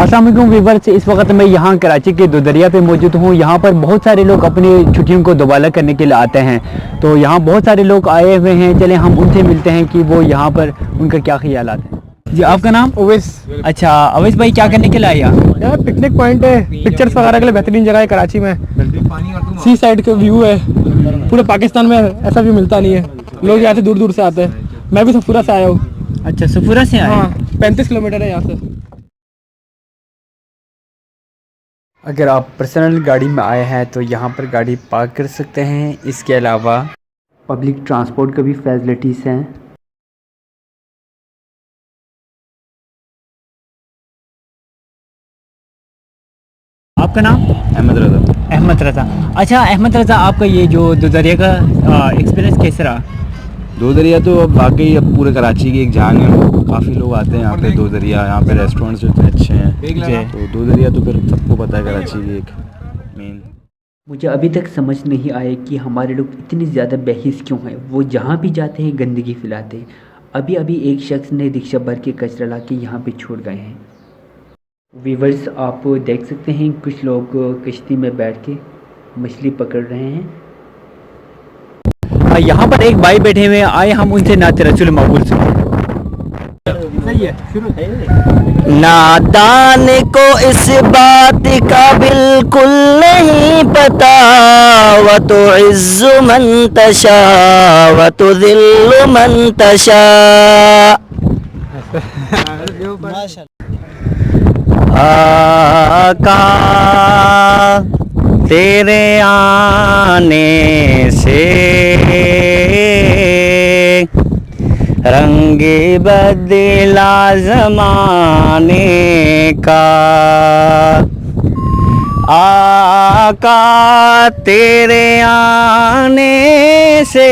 अस्सलाम वालेकुम व्यूअर्स, इस वक्त मैं यहाँ कराची के दोदरिया पे मौजूद हूँ। यहाँ पर बहुत सारे लोग अपनी छुट्टियों को दोबारा करने के लिए आते हैं। तो यहाँ बहुत सारे लोग आए हुए हैं, चले हम उनसे मिलते हैं कि वो यहाँ पर उनका क्या ख्याल आते हैं। जी, आपका नाम? ओवैस। अच्छा अवैस भाई, क्या करने के लिए आए यहाँ? यार पिकनिक पॉइंट है, पिक्चर्स वगैरह के लिए बेहतरीन जगह है कराची में। सी साइड का व्यू है, पूरे पाकिस्तान में ऐसा व्यू मिलता नहीं है। लोग यहाँ से दूर दूर से आते हैं। मैं भी सफूरा से आया हूँ। अच्छा, सफूरा से आए? हाँ, 35 किलोमीटर है यहाँ से। अगर आप पर्सनल गाड़ी में आए हैं तो यहाँ पर गाड़ी पार्क कर सकते हैं। इसके अलावा पब्लिक ट्रांसपोर्ट का भी फैसिलिटीज़ हैं। आपका नाम? अहमद रज़ा। अहमद रज़ा। अच्छा अहमद रज़ा, आपका ये जो दोदरिया का एक्सपीरियंस कैसा रहा? दो दरिया तो अब वाकई अब पूरे कराची की एक जान है। काफ़ी लोग आते हैं यहाँ पे दो दरिया। यहाँ पे रेस्टोरेंट्स जो इतने अच्छे हैं, तो दो दरिया तो फिर सबको पता है कराची की एक मेन। मुझे अभी तक समझ नहीं आया कि हमारे लोग इतने ज़्यादा बेहिस क्यों हैं। वो जहाँ भी जाते हैं गंदगी फैलाते हैं। अभी अभी एक शख्स ने रिक्शा भर के कचरा ला के यहाँ पे छोड़ गए हैं। व्यूअर्स, आप देख सकते हैं कुछ लोग कश्ती में बैठ के मछली पकड़ रहे हैं। यहाँ पर एक भाई बैठे हुए हैं, आए हम उनसे नाते रसूल मकबूल सुने। नादान को इस बात का बिल्कुल नहीं पता, व तो इज़्ज़ु मन तशा व तो ज़िल्लु मन तशा। आका तेरे आने से रंग बदला ज़माने का। आका तेरे आने से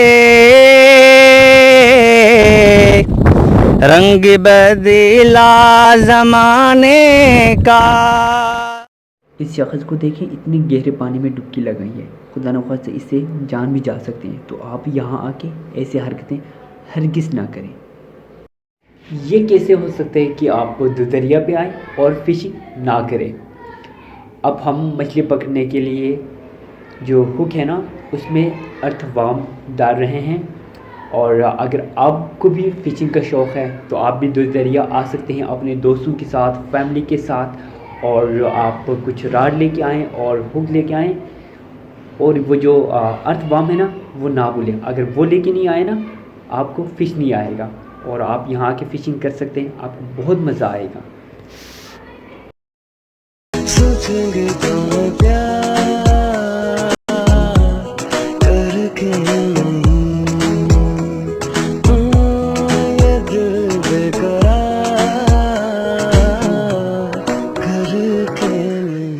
रंग बदला ज़माने का। इस शख्स को देखें, इतनी गहरे पानी में डुबकी लगाई है। खुदा न ख्वास्ता इससे जान भी जा सकते हैं। तो आप यहाँ आके ऐसी हरकतें हरगिज़ ना करें। ये कैसे हो सकता है कि आप दोदरिया पे आएँ और फिशिंग ना करें। अब हम मछली पकड़ने के लिए जो हुक है ना, उसमें अर्थवार्म डाल रहे हैं। और अगर आपको भी फ़िशिंग का शौक़ है तो आप भी दोदरिया आ सकते हैं अपने दोस्तों के साथ, फैमिली के साथ। और आप कुछ राड लेके आएँ और हुक लेके आएँ। और वो जो अर्थवार्म है ना, वो ना भूलें। अगर वो लेके नहीं आए ना, आपको फ़िश नहीं आएगा। और आप यहाँ आके फ़िशिंग कर सकते हैं, आपको बहुत मज़ा आएगा। सोचेंगे तो क्या करके ये दिल बेकरार करके नहीं।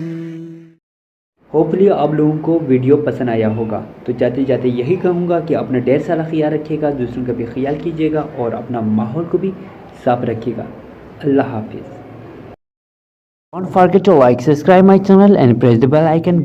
होपफुली आप लोगों को वीडियो पसंद आया होगा। तो जाते जाते यही कहूँगा कि अपना ढेर सारा ख्याल रखिएगा, दूसरों का भी ख्याल कीजिएगा और अपना माहौल को भी साफ रखिएगा। अल्लाह हाफिज़। Don't forget to like, subscribe my channel and press the bell icon.